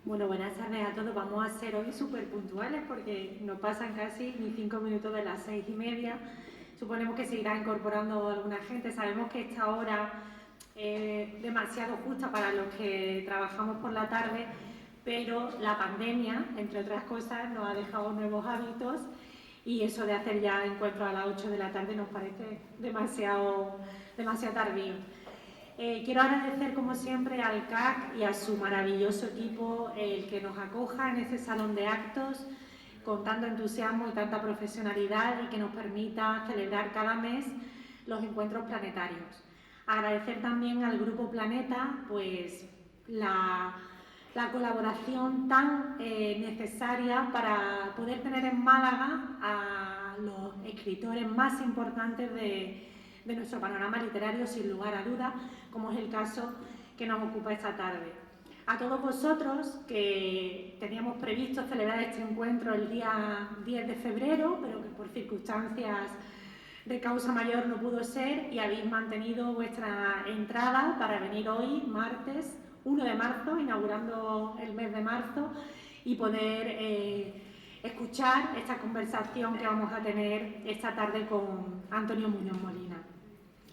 Bueno, buenas tardes a todos. Vamos a ser hoy súper puntuales porque no pasan casi ni 5 minutos de las 6:30. Suponemos que se irá incorporando alguna gente. Sabemos que esta hora es demasiado justa para los que trabajamos por la tarde, pero la pandemia, entre otras cosas, nos ha dejado nuevos hábitos y eso de hacer ya encuentros a las 8 de la tarde nos parece demasiado tardío. Quiero agradecer, como siempre, al CAC y a su maravilloso equipo el que nos acoja en este salón de actos con tanto entusiasmo y tanta profesionalidad y que nos permita celebrar cada mes los encuentros planetarios. Agradecer también al Grupo Planeta pues, la colaboración tan necesaria para poder tener en Málaga a los escritores más importantes de nuestro panorama literario, sin lugar a dudas, como es el caso que nos ocupa esta tarde. A todos vosotros, que teníamos previsto celebrar este encuentro el día 10 de febrero, pero que por circunstancias de causa mayor no pudo ser, y habéis mantenido vuestra entrada para venir hoy, martes 1 de marzo, inaugurando el mes de marzo, y poder escuchar esta conversación que vamos a tener esta tarde con Antonio Muñoz Molina.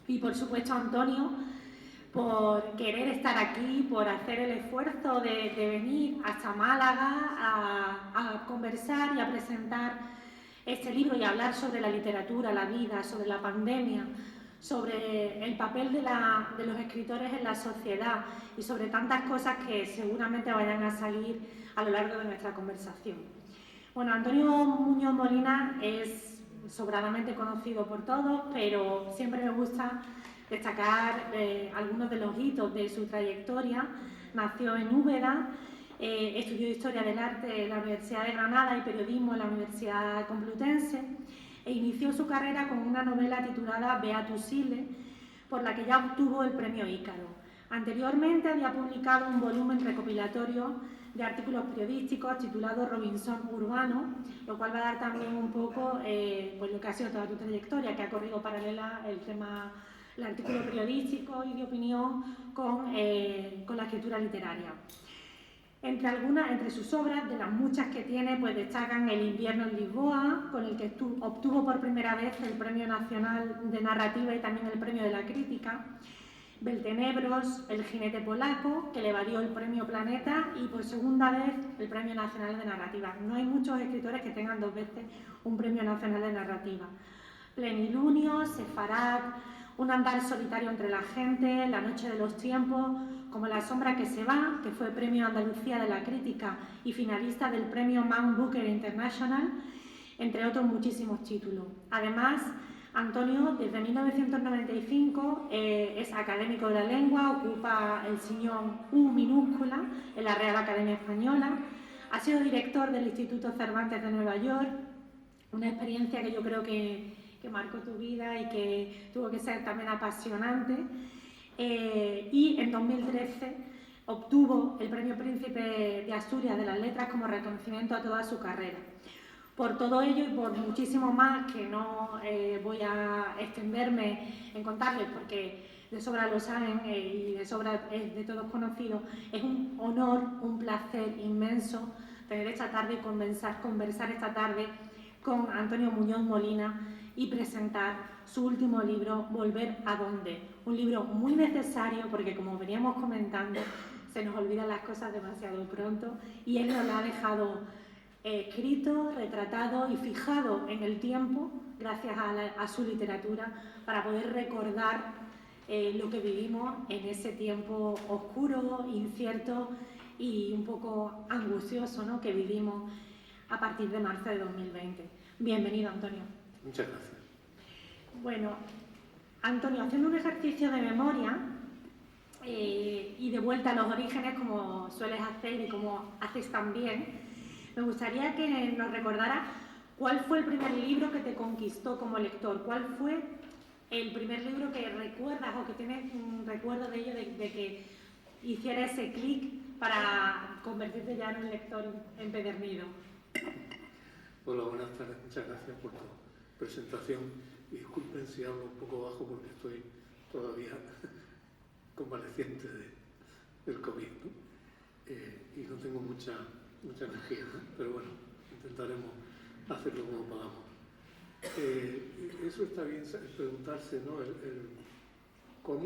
Y por supuesto, Antonio, por querer estar aquí, por hacer el esfuerzo de venir hasta Málaga a conversar y a presentar este libro y a hablar sobre la literatura, la vida, sobre la pandemia, sobre el papel de los escritores en la sociedad y sobre tantas cosas que seguramente vayan a salir a lo largo de nuestra conversación. Bueno, Antonio Muñoz Molina es sobradamente conocido por todos, pero siempre me gusta destacar algunos de los hitos de su trayectoria. Nació en Úbeda, estudió Historia del Arte en la Universidad de Granada y Periodismo en la Universidad Complutense e inició su carrera con una novela titulada Beatus Ile, por la que ya obtuvo el premio Ícaro. Anteriormente había publicado un volumen recopilatorio de artículos periodísticos titulado Robinson Urbano, lo cual va a dar también un poco pues lo que ha sido toda tu trayectoria, que ha corrido paralela el artículo periodístico y de opinión con la escritura literaria. Entre sus obras, de las muchas que tiene, pues destacan El invierno en Lisboa, con el que obtuvo por primera vez el Premio Nacional de Narrativa y también el Premio de la Crítica, Beltenebros, El jinete polaco, que le valió el Premio Planeta y por segunda vez el Premio Nacional de Narrativa. No hay muchos escritores que tengan 2 veces un Premio Nacional de Narrativa. Plenilunio, Sefarad, Un andar solitario entre la gente, La noche de los tiempos, como La sombra que se va, que fue Premio Andalucía de la Crítica y finalista del Premio Man Booker International, entre otros muchísimos títulos. Además, Antonio, desde 1995, es académico de la lengua, ocupa el sillón U minúscula en la Real Academia Española, ha sido director del Instituto Cervantes de Nueva York, una experiencia que yo creo que marcó tu vida y que tuvo que ser también apasionante. Y en 2013 obtuvo el Premio Príncipe de Asturias de las Letras como reconocimiento a toda su carrera. Por todo ello y por muchísimo más que no voy a extenderme en contarles porque de sobra lo saben y de sobra es de todos conocido, es un honor, un placer inmenso tener esta tarde y conversar esta tarde con Antonio Muñoz Molina y presentar su último libro, Volver a dónde. Un libro muy necesario porque, como veníamos comentando, se nos olvidan las cosas demasiado pronto y él nos lo ha dejado escrito, retratado y fijado en el tiempo gracias a su literatura para poder recordar lo que vivimos en ese tiempo oscuro, incierto y un poco angustioso, ¿no?, que vivimos a partir de marzo de 2020. Bienvenido, Antonio. Muchas gracias. Bueno, Antonio, haciendo un ejercicio de memoria y de vuelta a los orígenes, como sueles hacer y como haces también, me gustaría que nos recordara cuál fue el primer libro que te conquistó como lector, cuál fue el primer libro que recuerdas o que tienes un recuerdo de ello, de que hiciera ese clic para convertirte ya en un lector empedernido. Hola, buenas tardes. Muchas gracias por tu presentación. Y disculpen si hablo un poco bajo porque estoy todavía convaleciente del COVID, ¿no? Y no tengo mucha energía, ¿no? Pero bueno, intentaremos hacerlo como podamos. Eso está bien preguntarse, ¿no?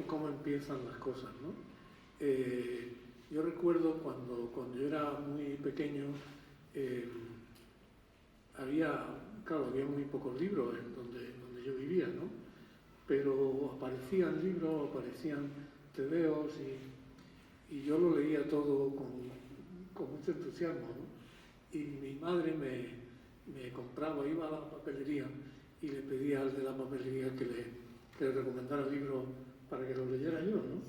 Cómo empiezan las cosas, ¿no? Yo recuerdo cuando yo era muy pequeño, había muy pocos libros en donde yo vivía, ¿no? Pero aparecían libros, aparecían tebeos y yo lo leía todo con mucho entusiasmo, ¿no? Y mi madre me compraba, iba a la papelería y le pedía al de la papelería que le recomendara libros para que los leyera yo, ¿no?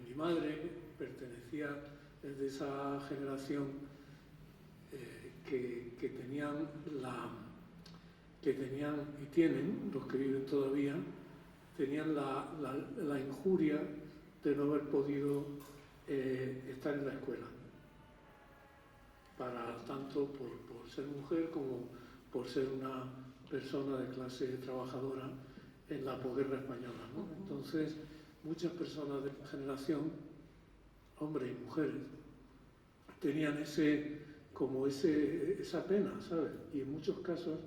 Mi madre pertenecía de esa generación que tenían y tienen, los que viven todavía, tenían la injuria de no haber podido estar en la escuela, tanto por ser mujer como por ser una persona de clase trabajadora en la posguerra española, ¿no? Entonces, muchas personas de la generación, hombres y mujeres, tenían esa pena, ¿sabes? Y en muchos casos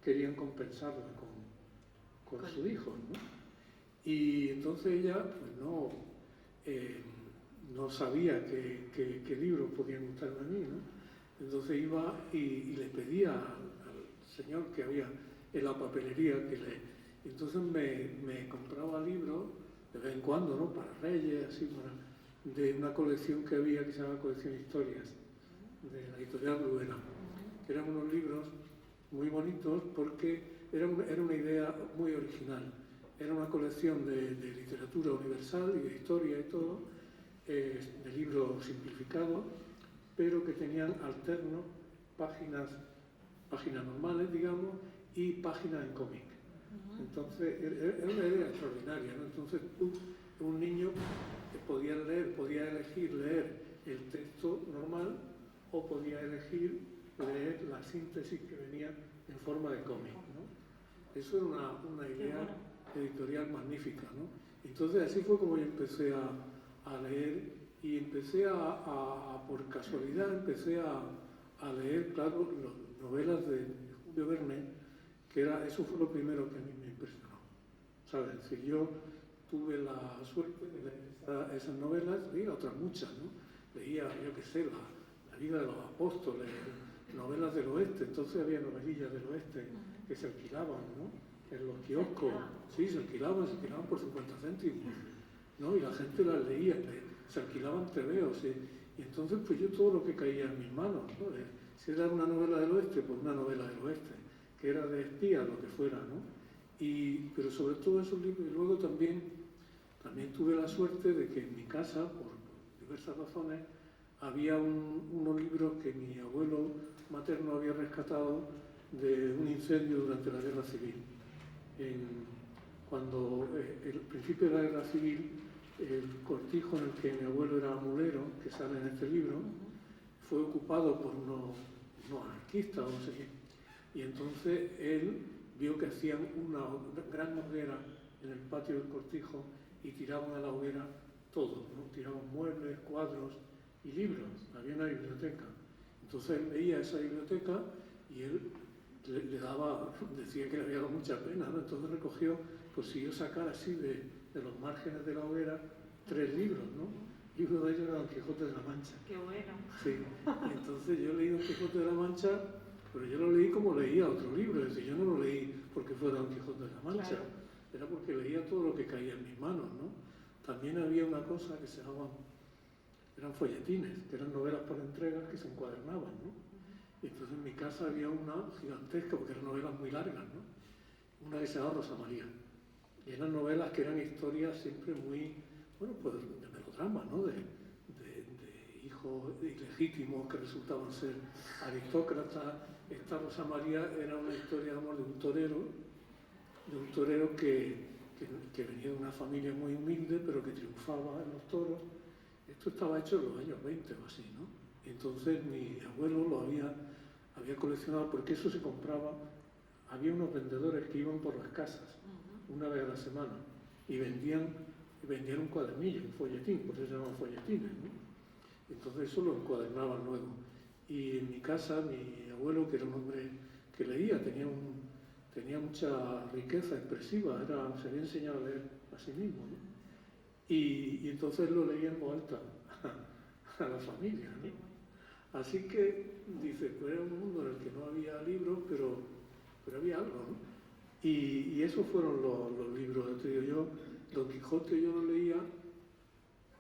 querían compensarla con sus hijos, ¿no? Y entonces ella pues no sabía qué libros podían gustarme a mí, ¿no? Entonces iba y le pedía al señor que había en la papelería entonces me compraba libros de vez en cuando, ¿no? Para Reyes, así, de una colección que había que se llama Colección Historias, de la editorial Bruguera, que eran unos libros muy bonitos porque era una idea muy original. Era una colección de literatura universal y de historia y todo, de libros simplificados, pero que tenían alternos páginas normales, digamos, y páginas en cómic. Entonces, era una idea extraordinaria, ¿no? Entonces, un niño podía elegir leer el texto normal o podía elegir leer la síntesis que venía en forma de cómic, ¿no? Eso era una idea editorial magnífica, ¿no? Entonces, así fue como yo empecé a leer y empecé por casualidad, empecé a leer, claro, novelas de Julio Verne, eso fue lo primero que a mí me impresionó, ¿sabes? Es decir, yo tuve la suerte de leer esas novelas, leía otras muchas, ¿no? Leía, yo qué sé, la vida de los apóstoles, novelas del oeste, entonces había novelillas del oeste que se alquilaban, ¿no? En los kioscos, sí, se alquilaban por 50 céntimos, ¿no? Y la gente las leía, se alquilaban tebeos, y entonces pues yo todo lo que caía en mis manos, ¿no? Si era una novela del oeste, pues una novela del oeste, que era de espías, lo que fuera, ¿no? Pero sobre todo esos libros, y luego también tuve la suerte de que en mi casa, por diversas razones, había unos libros que mi abuelo materno había rescatado de un incendio durante la Guerra Civil. Cuando el principio de la Guerra Civil, el cortijo en el que mi abuelo era mulero, que sale en este libro, fue ocupado por unos anarquistas o no sé qué. Y entonces él vio que hacían una gran hoguera en el patio del cortijo y tiraban a la hoguera todo, ¿no? Tiraban muebles, cuadros y libros. Había una biblioteca. Entonces él veía esa biblioteca y él decía que le había dado mucha pena, ¿no? Entonces recogió, consiguió sacar así de los márgenes de la hoguera 3 libros, ¿no? El libro de ellos era Don Quijote de la Mancha. ¡Qué bueno! Sí, y entonces yo leí Don Quijote de la Mancha, pero yo lo leí como leía otro libro, es decir, yo no lo leí porque fuera Don Quijote de la Mancha, claro. Era porque leía todo lo que caía en mis manos, ¿no? También había una cosa que se llamaban, eran folletines, que eran novelas por entregas que se encuadernaban, ¿no? Y entonces en mi casa había una gigantesca, porque eran novelas muy largas, ¿no? Una que se llama Rosa María. Y eran novelas que eran historias siempre muy, bueno, pues de melodrama, ¿no? De hijos ilegítimos que resultaban ser aristócratas. Esta Rosa María era una historia, digamos, de un torero que venía de una familia muy humilde, pero que triunfaba en los toros. Esto estaba hecho en los años 20 o así, ¿no? Entonces mi abuelo lo había coleccionado, porque eso se compraba. Había unos vendedores que iban por las casas una vez a la semana y vendían un cuadernillo, un folletín, por eso se llaman folletines, ¿no? Entonces eso lo encuadernaban luego. Y en mi casa, mi abuelo, que era un hombre que leía, tenía mucha riqueza expresiva, se había enseñado a leer a sí mismo, ¿no? Y entonces lo leía en voz alta a la familia, ¿no? Así que, dice, pues era un mundo en el que no había libros, pero había algo, ¿no? Y esos fueron los libros. Te digo yo, Don Quijote yo lo leía,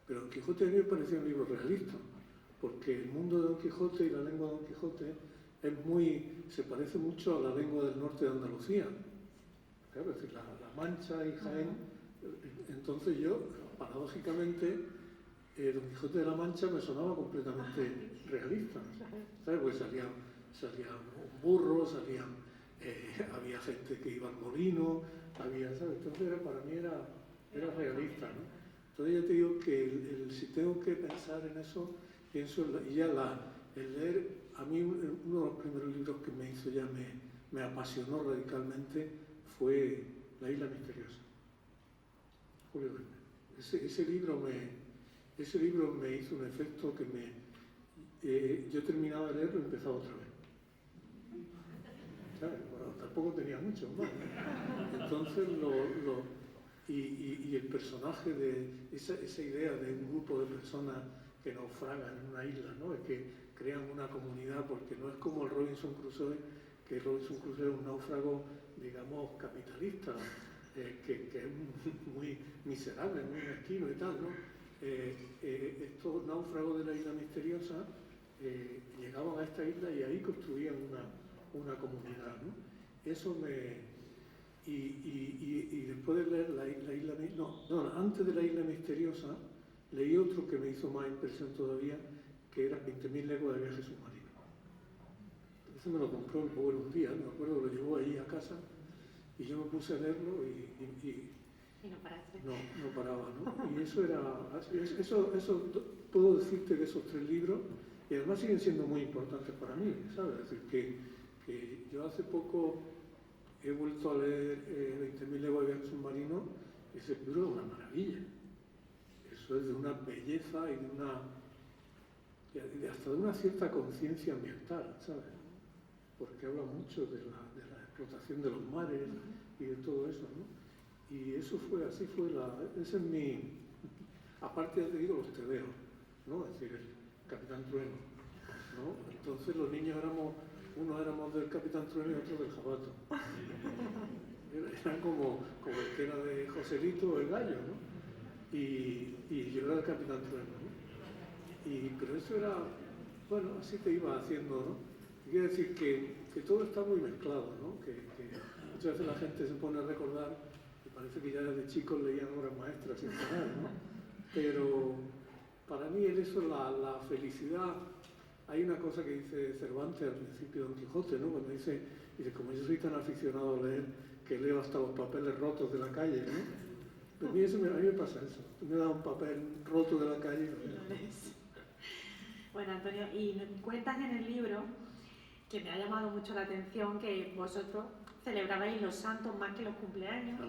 pero Don Quijote a mí me parecía un libro realista, porque el mundo de Don Quijote y la lengua de Don Quijote se parece mucho a la lengua del norte de Andalucía. Claro, es decir, la Mancha y Jaén. Entonces yo, paradójicamente, Don Quijote de la Mancha me sonaba completamente realista, ¿sabes? Pues salían burros, había gente que iba al molino, ¿sabes? Entonces para mí era realista, ¿no? Entonces ya te digo que si tengo que pensar en eso, pienso el leer. A mí uno de los primeros libros que me hizo me apasionó radicalmente fue La isla misteriosa, Julio Verne. Ese libro me hizo un efecto que yo terminaba de leerlo y empezaba otra vez. ¿Sabes? Bueno, tampoco tenía mucho más. Entonces y el personaje de esa idea de un grupo de personas que naufragan en una isla, ¿no? Es que crean una comunidad, porque no es como el Robinson Crusoe, que Robinson Crusoe es un náufrago, digamos, capitalista, que es muy miserable, muy mezquino y tal, ¿no? Estos náufragos de la isla misteriosa llegaban a esta isla y ahí construían una comunidad, ¿no? Eso y después de leer antes de la isla misteriosa, leí otro que me hizo más impresión todavía, que era 20.000 leguas de viaje submarino. Ese me lo compró el abuelo un día, me acuerdo, lo llevó ahí a casa y yo me puse a leerlo y no paraste. No paraba, ¿no? Y eso puedo decirte de esos 3 libros, y además siguen siendo muy importantes para mí, ¿sabes? Es decir, que yo hace poco he vuelto a leer 20.000 leguas de viaje submarino, y ese libro es una maravilla. Eso es de una belleza y hasta de una cierta conciencia ambiental, ¿sabes? Porque habla mucho de la explotación de los mares y de todo eso, ¿no? Y ese es aparte te digo los tebeos, ¿no? Es decir, el Capitán Trueno, ¿no? Entonces los niños unos éramos del Capitán Trueno y otros del Jabato. Eran como el que era de Joselito o el Gallo, ¿no? Y yo era el Capitán Trueno, ¿no? Pero eso era, bueno, así te iba haciendo, ¿no? Quiere decir que todo está muy mezclado, ¿no? Que muchas veces la gente se pone a recordar, y parece que ya desde chicos leían obras maestras sin parar, ¿no? Pero para mí eso es la felicidad. Hay una cosa que dice Cervantes al principio de Don Quijote, ¿no? Cuando dice, como yo soy tan aficionado a leer, que leo hasta los papeles rotos de la calle, ¿no? A mí me pasa eso. Tú me das un papel roto de la calle y lo lees. Bueno, Antonio, y cuentas en el libro, que me ha llamado mucho la atención, que vosotros celebrabais los santos más que los cumpleaños,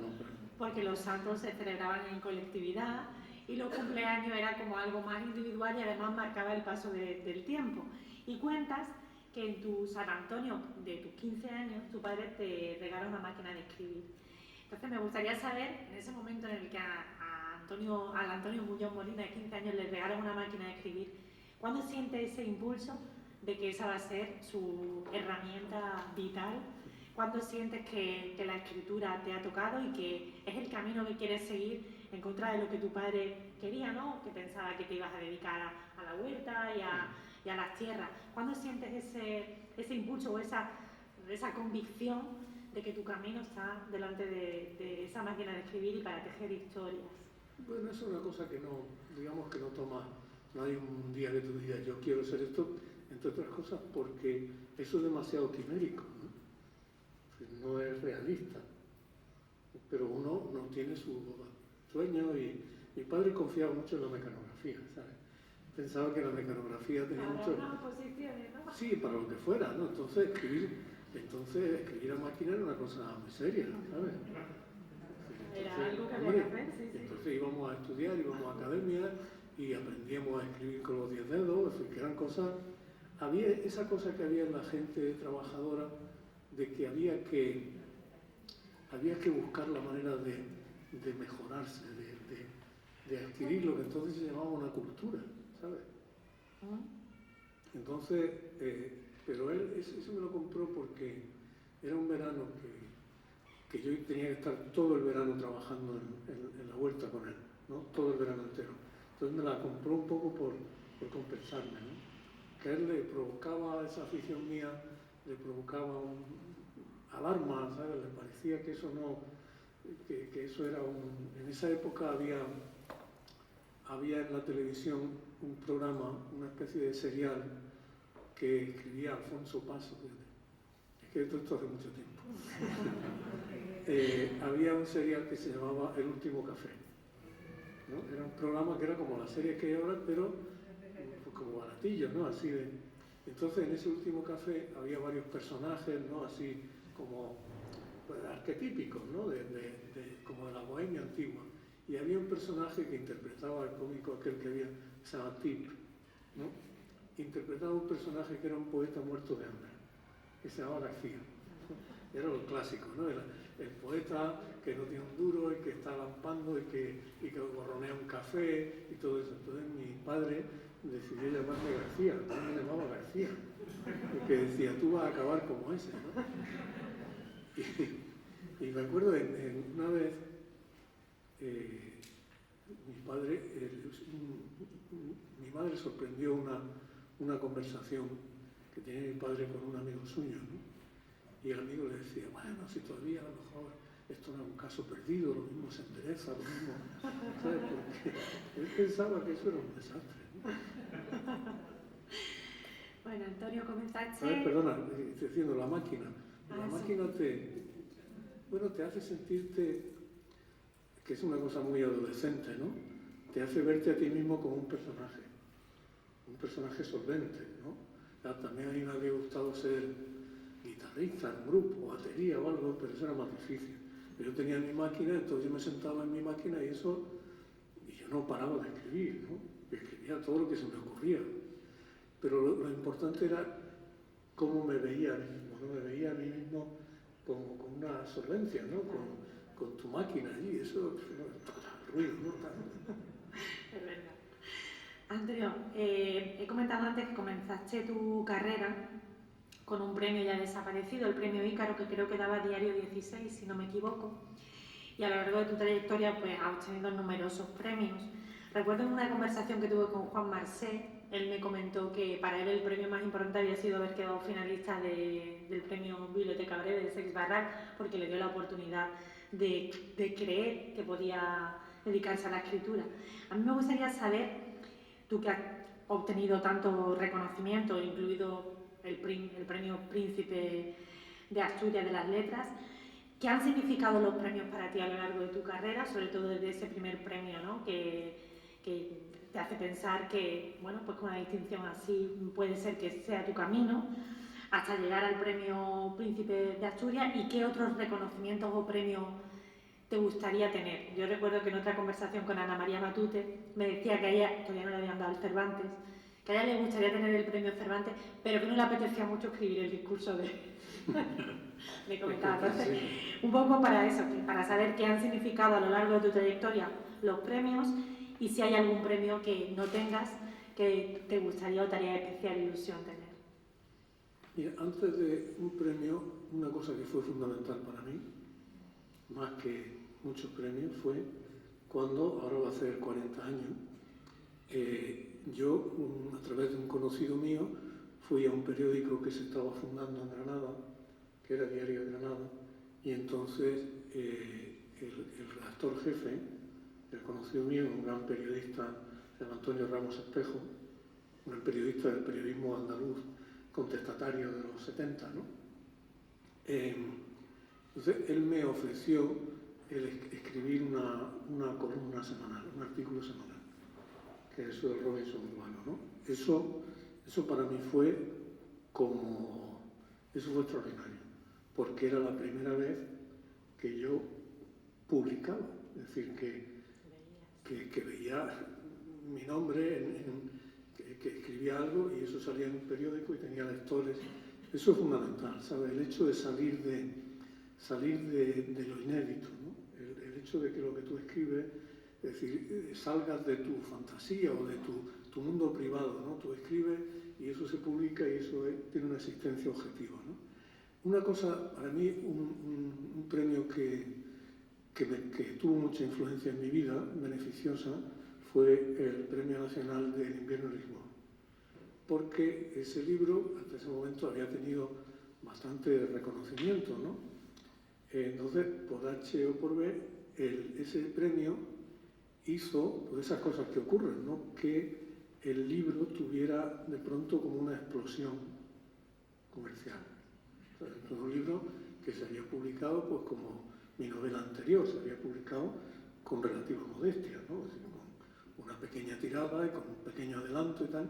porque los santos se celebraban en colectividad y los cumpleaños era como algo más individual y además marcaba el paso del tiempo. Y cuentas que en tu San Antonio de tus 15 años, tu padre te regaló una máquina de escribir. Entonces me gustaría saber, en ese momento en el que al Antonio Muñoz Molina de 15 años le regalan una máquina de escribir, ¿cuándo siente ese impulso de que esa va a ser su herramienta vital? ¿Cuándo sientes que la escritura te ha tocado y que es el camino que quieres seguir en contra de lo que tu padre quería, ¿no? Que pensaba que te ibas a dedicar a la huerta y a las tierras. ¿Cuándo sientes ese impulso o esa convicción de que tu camino está delante de esa máquina de escribir y para tejer historias? Bueno, eso es una cosa que no, digamos que no toma, no hay un día que tú digas yo quiero ser esto, entre otras cosas porque eso es demasiado quimérico, ¿no? No es realista, pero uno no tiene su sueño y mi padre confiaba mucho en la mecanografía, ¿sabes? Pensaba que la mecanografía tenía mucho... Posiciones, ¿no? Sí, para lo que fuera, ¿no? Entonces escribir a máquina era una cosa muy seria, ¿sabes? Era algo que había que hacer, sí. Entonces íbamos a estudiar, íbamos a academia y aprendíamos a escribir con los 10 dedos, que eran cosas... Había esa cosa que había en la gente trabajadora de que había que buscar la manera de mejorarse, de adquirir lo que entonces se llamaba una cultura, ¿sabes? Entonces, pero él eso me lo compró porque era un verano que yo tenía que estar todo el verano trabajando en la huerta con él, ¿no? Todo el verano entero. Entonces me la compró un poco por compensarme, ¿no? Que a él le provocaba esa afición mía, le provocaba alarma, ¿sabes? Le parecía que eso no, que eso era en esa época había en la televisión un programa, una especie de serial que escribía Alfonso Paso, es que esto hace mucho tiempo. Había un serial que se llamaba El Último Café, ¿no? Era un programa que era como la serie que hay ahora, pero pues, como baratillo, ¿no? Así de... Entonces en ese Último Café había varios personajes, ¿no? Así como pues, arquetípicos, ¿no? Como de la bohemia antigua. Y había un personaje que interpretaba al cómico aquel que había, se llama Tip, ¿no? Interpretaba un personaje que era un poeta muerto de hambre, que se llamaba García. Era lo clásico, ¿no? Era el poeta que no tiene un duro y que está lampando y que gorronea un café y todo eso. Entonces mi padre decidió llamarme García, también me llamaba García, porque decía, tú vas a acabar como ese, ¿no? Y me acuerdo una vez, mi madre sorprendió una conversación que tenía mi padre con un amigo suyo, ¿no? Y el amigo le decía, bueno, si todavía a lo mejor esto no es un caso perdido, lo mismo se endereza, lo mismo, ¿sabes? Porque él pensaba que eso era un desastre, ¿no? Bueno, Antonio, comenzaste... A ver, perdona, estoy diciendo la máquina. La máquina te hace sentirte, que es una cosa muy adolescente, ¿no? Te hace verte a ti mismo como un personaje solvente, ¿no? También a mí me habría gustado ser guitarrista en un grupo, batería o algo, pero eso era más difícil. Yo tenía mi máquina, entonces yo me sentaba en mi máquina y yo no paraba de escribir, ¿no? Escribía todo lo que se me ocurría. Pero lo importante era cómo me veía a mí mismo, ¿no? Me veía a mí mismo como con una solvencia, ¿no? Con tu máquina allí, eso, ruido, ¿no? Es verdad. Antonio, he comentado antes que comenzaste tu carrera con un premio ya desaparecido, el premio Ícaro, que creo que daba Diario 16, si no me equivoco, y a lo largo de tu trayectoria pues has obtenido numerosos premios. Recuerdo en una conversación que tuve con Juan Marsé, él me comentó que para él el premio más importante había sido haber quedado finalista del premio Biblioteca Breve de Seix Barral, porque le dio la oportunidad de creer que podía dedicarse a la escritura. A mí me gustaría saber, tú que has obtenido tanto reconocimiento, incluido el premio Príncipe de Asturias de las Letras, ¿qué han significado los premios para ti a lo largo de tu carrera, sobre todo desde ese primer premio, ¿no? que te hace pensar que, bueno, pues con una distinción así puede ser que sea tu camino, hasta llegar al premio Príncipe de Asturias? ¿Y qué otros reconocimientos o premios te gustaría tener? Yo recuerdo que en otra conversación con Ana María Matute me decía que a ella, todavía no le habían dado el Cervantes, que a ella le gustaría tener el premio Cervantes, pero que no le apetecía mucho escribir el discurso de comentaba. Entonces, un poco para eso, para saber qué han significado a lo largo de tu trayectoria los premios y si hay algún premio que no tengas que te gustaría o te haría especial ilusión tener. Mira, antes de un premio, una cosa que fue fundamental para mí, más que muchos premios, fue cuando, ahora va a ser 40 años, yo, a través de un conocido mío, fui a un periódico que se estaba fundando en Granada, que era Diario de Granada, y entonces el redactor jefe, el conocido mío, un gran periodista, se llama Antonio Ramos Espejo, un gran periodista del periodismo andaluz, contestatario de los 70, ¿no? Entonces él me ofreció escribir una columna semanal, un artículo semanal, que es eso del Robinson urbano, ¿no? Eso para mí fue extraordinario, porque era la primera vez que yo publicaba, es decir, que veía mi nombre, que escribía algo y eso salía en un periódico y tenía lectores. Eso es fundamental, ¿sabes? El hecho de salir de lo inédito, ¿no? El hecho de que lo que tú escribes, es decir, salgas de tu fantasía o de tu mundo privado, ¿no? Tú escribes y eso se publica y eso tiene una existencia objetiva, ¿no? Una cosa, para mí, un premio que tuvo mucha influencia en mi vida, beneficiosa, fue el Premio Nacional del Invierno en Lisboa. Porque ese libro, hasta ese momento, había tenido bastante reconocimiento, ¿no? Entonces, por H o por B, ese premio hizo pues, esas cosas que ocurren, ¿no? Que el libro tuviera de pronto como una explosión comercial. O sea, es un libro que se había publicado, pues como mi novela anterior, se había publicado con relativa modestia, ¿no? Es decir, con una pequeña tirada y con un pequeño adelanto y tal,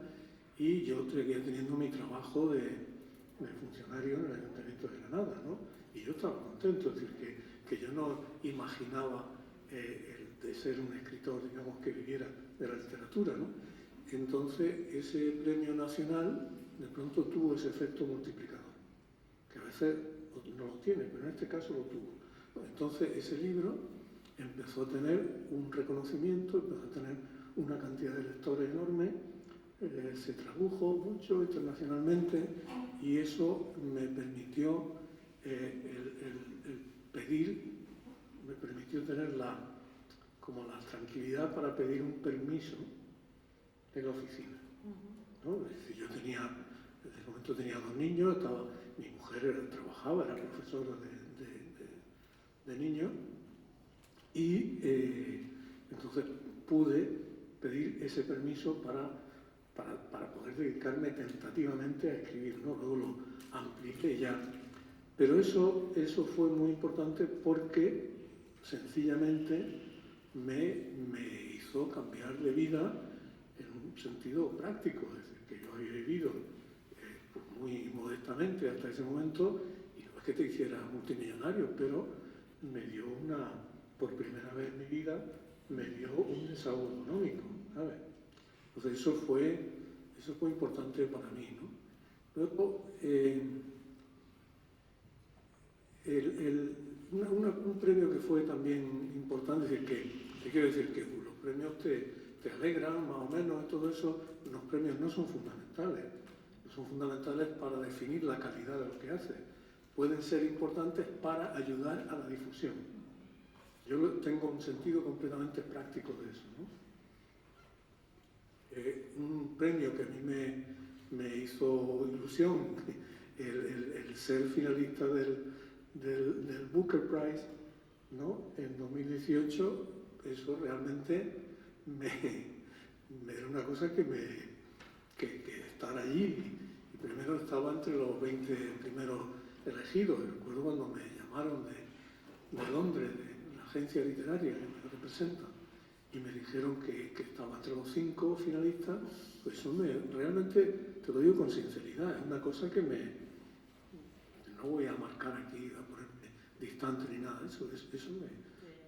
y yo seguía teniendo mi trabajo de funcionario en el Ayuntamiento de Granada, ¿no? Y yo estaba contento, es decir, que yo no imaginaba el de ser un escritor, digamos, que viviera de la literatura, ¿no? Entonces, ese premio nacional de pronto tuvo ese efecto multiplicador, que a veces no lo tiene, pero en este caso lo tuvo. Entonces, ese libro empezó a tener un reconocimiento, empezó a tener una cantidad de lectores enorme, se tradujo mucho internacionalmente y eso me permitió me permitió tener la tranquilidad para pedir un permiso de la oficina, ¿no? Es decir, yo desde ese momento tenía 2 niños, mi mujer trabajaba, era profesora de niños y entonces pude pedir ese permiso para poder dedicarme tentativamente a escribir, ¿no? Luego lo amplié ya. Pero eso fue muy importante porque sencillamente me hizo cambiar de vida en un sentido práctico, es decir, que yo había vivido pues muy modestamente hasta ese momento y no es que te hiciera multimillonario, pero me dio por primera vez en mi vida, me dio un desahogo económico, ¿sabes? Entonces eso fue importante para mí, ¿no? Luego, un premio que fue también importante, es decir, que quiero decir que los premios te alegran más o menos y todo eso, los premios no son fundamentales, no son fundamentales para definir la calidad de lo que haces, pueden ser importantes para ayudar a la difusión. Yo tengo un sentido completamente práctico de eso, ¿no? Un premio que a mí me hizo ilusión, el ser finalista del Booker Prize, ¿no? En 2018, eso realmente era una cosa que estar allí. Y primero estaba entre los 20 primeros elegidos. Recuerdo cuando me llamaron de Londres, de la agencia literaria que me representa, y me dijeron que estaba entre los 5 finalistas, pues eso realmente, te lo digo con sinceridad, es una cosa que no voy a marcar aquí, a ponerme distante ni nada, eso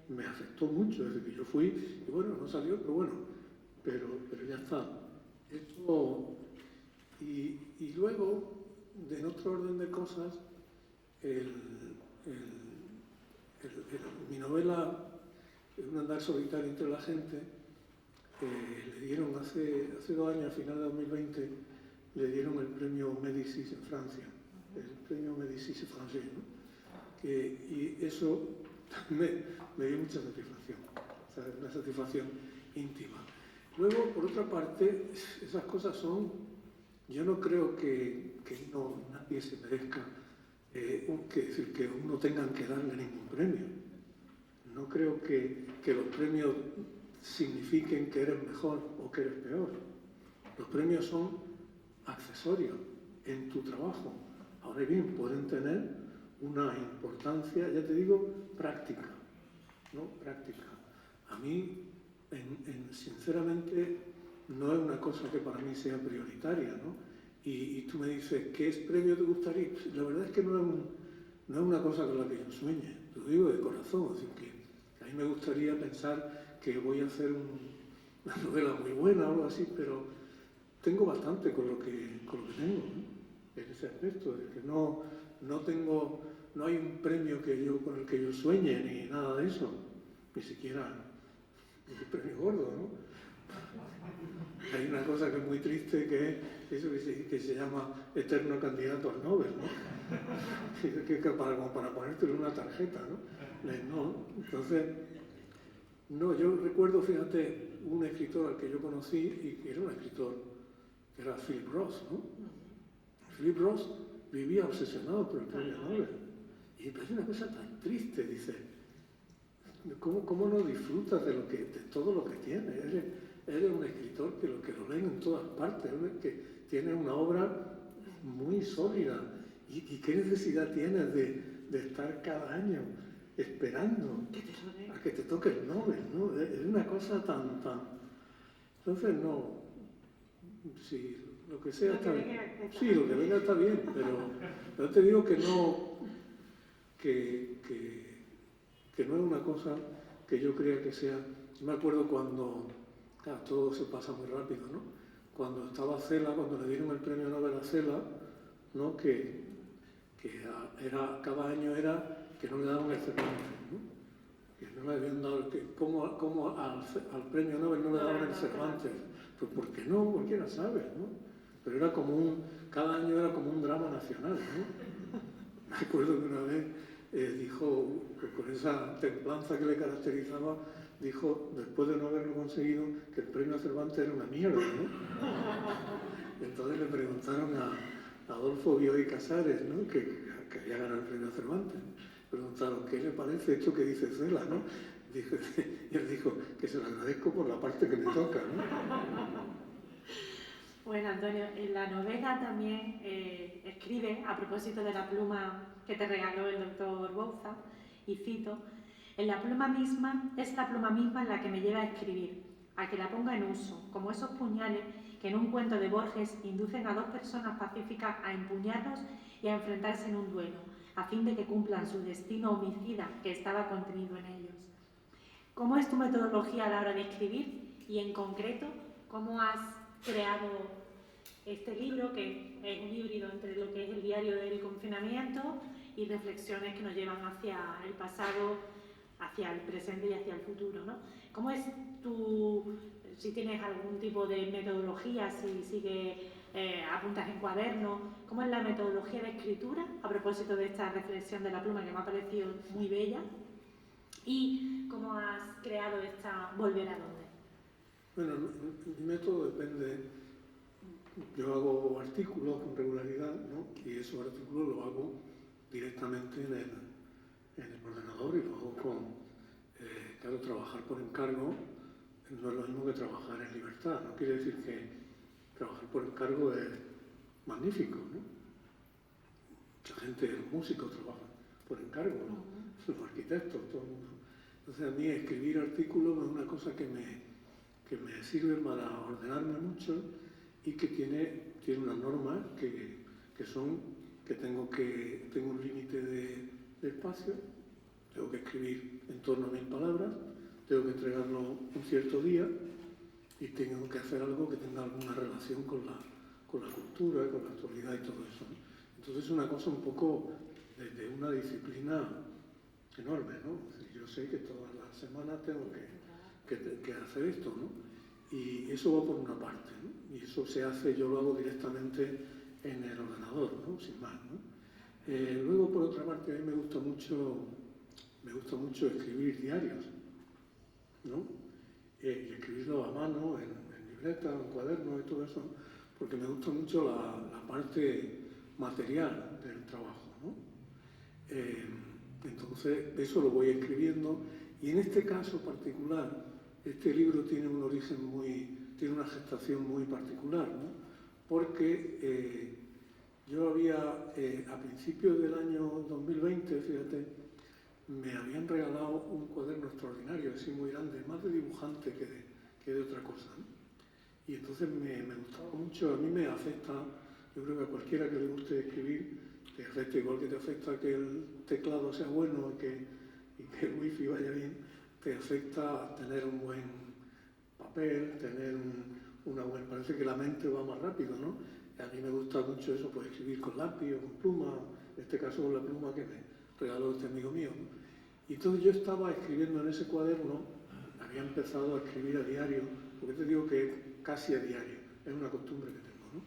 me afectó mucho, desde que yo fui, y bueno, no salió, pero bueno, pero ya está. Esto, y luego, en otro orden de cosas, mi novela, Un andar solitario entre la gente, le dieron hace 2 años, a final de 2020, le dieron el premio Médicis en Francia, el premio Médicis francés, ¿no? Y eso me dio mucha satisfacción, ¿sabes? Una satisfacción íntima. Luego, por otra parte, esas cosas son, yo no creo que nadie se merezca, que uno tenga que darle ningún premio. No creo que los premios signifiquen que eres mejor o que eres peor. Los premios son accesorios en tu trabajo. Ahora bien, pueden tener una importancia, ya te digo, práctica, ¿no? Práctica. A mí, sinceramente, no es una cosa que para mí sea prioritaria, ¿no? Y tú me dices, ¿qué premio te gustaría? Pues, la verdad es que no es una cosa con la que yo sueñe, te lo digo de corazón, así que a mí me gustaría pensar que voy a hacer una novela muy buena o algo así, pero tengo bastante con lo que tengo, ¿no? En ese aspecto, de que no hay un premio con el que yo sueñe ni nada de eso, ni siquiera un premio gordo, ¿no? Hay una cosa que es muy triste, que es eso que se llama eterno candidato al Nobel, ¿no? que como para ponértelo en una tarjeta, ¿no? No, entonces, no, yo recuerdo, fíjate, un escritor al que yo conocí, y que era un escritor, que era Philip Roth, ¿no? Philip Roth vivía obsesionado por el premio Nobel. Y me parece una cosa tan triste, dice, ¿cómo no disfrutas de todo lo que tienes? Eres un escritor que lo leen en todas partes, que tiene una obra muy sólida. ¿Y qué necesidad tienes de estar cada año esperando a que te toque el Nobel, ¿no? Es una cosa tan... Entonces, no... Si lo que sea está bien. Sí, lo que venga está bien, pero te digo que no... que no es una cosa que yo crea que sea... Yo me acuerdo cuando... Claro, todo se pasa muy rápido, ¿no? Cuando estaba Cela, cuando le dieron el premio Nobel a Cela, ¿no? Que cada año era que no le daban el Cervantes, ¿no? Que no le habían dado... ¿Cómo al premio Nobel no le daban el Cervantes? Pues ¿por qué no? Cualquiera sabe, ¿no? Pero era cada año era como un drama nacional, ¿no? Me acuerdo que una vez dijo, con esa templanza que le caracterizaba, dijo, después de no haberlo conseguido, que el premio Cervantes era una mierda, ¿no? Entonces le preguntaron a Adolfo Bioy Casares, ¿no? que había ganado el premio Cervantes. Preguntaron, ¿qué le parece esto que dice Cela, ¿no? Y él dijo, que se lo agradezco por la parte que me toca, ¿no? Bueno, Antonio, en la novela también escribe, a propósito de la pluma que te regaló el doctor Bouza, y cito, en la pluma misma, es la pluma misma en la que me lleva a escribir, a que la ponga en uso, como esos puñales que en un cuento de Borges inducen a dos personas pacíficas a empuñarlos y a enfrentarse en un duelo, a fin de que cumplan su destino homicida que estaba contenido en ellos. ¿Cómo es tu metodología a la hora de escribir? Y en concreto, ¿cómo has creado este libro, que es un híbrido entre lo que es el diario del confinamiento y reflexiones que nos llevan hacia el pasado, hacia el presente y hacia el futuro, ¿no? ¿Cómo es si tienes algún tipo de metodología, si sigues, apuntas en cuaderno, cómo es la metodología de escritura, a propósito de esta reflexión de la pluma que me ha parecido muy bella, y cómo has creado esta Volver a dónde? Bueno, mi método depende. Yo hago artículos con regularidad, ¿no? Y esos artículos los hago directamente en el ordenador y lo hago claro, trabajar por encargo no es lo mismo que trabajar en libertad. No quiere decir que trabajar por encargo es magnífico, ¿no? Mucha gente, los músicos trabajan por encargo, ¿no? Los arquitectos, todo el mundo. Entonces a mí escribir artículos es una cosa que me sirve para ordenarme mucho y que tiene unas normas que son que tengo un límite de espacio, tengo que escribir en torno a 1000 palabras, tengo que entregarlo un cierto día y tengo que hacer algo que tenga alguna relación con la cultura, con la actualidad y todo eso, ¿no? Entonces es una cosa un poco de una disciplina enorme, ¿no? Yo sé que todas las semanas tengo que hacer esto, ¿no? Y eso va por una parte, ¿no? Y eso yo lo hago directamente en el ordenador, ¿no? Sin más, ¿no? Luego, por otra parte, a mí me gusta mucho escribir diarios, ¿no? Y escribirlo a mano, libreta, en cuadernos y todo eso, porque me gusta mucho la parte material del trabajo, ¿no? Entonces, eso lo voy escribiendo, y en este caso particular, este libro tiene un origen tiene una gestación muy particular, ¿no? Porque yo a principios del año 2020, fíjate, me habían regalado un cuaderno extraordinario, así muy grande, más de dibujante que de otra cosa, ¿no? Y entonces me gustaba mucho, a mí me afecta, yo creo que a cualquiera que le guste escribir, te afecta igual que te afecta que el teclado sea bueno y que el wifi vaya bien, te afecta tener un buen papel, tener una buena... Parece que la mente va más rápido, ¿no? Y a mí me gusta mucho eso, pues escribir con lápiz o con pluma, en este caso con la pluma que me regaló este amigo mío, ¿no? Y entonces yo estaba escribiendo en ese cuaderno, había empezado a escribir a diario, porque te digo que casi a diario, es una costumbre que tengo, ¿no?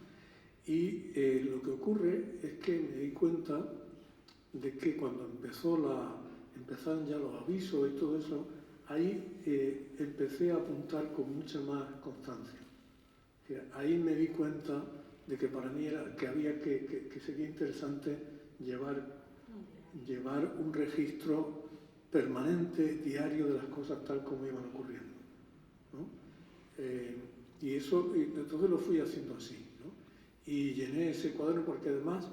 Y lo que ocurre es que me di cuenta de que cuando empezaron ya los avisos y todo eso, ahí empecé a apuntar con mucha más constancia. O sea, ahí me di cuenta de que para mí que sería interesante llevar un registro permanente, diario, de las cosas tal como iban ocurriendo, ¿no? Y entonces lo fui haciendo así, ¿no? Y llené ese cuaderno porque además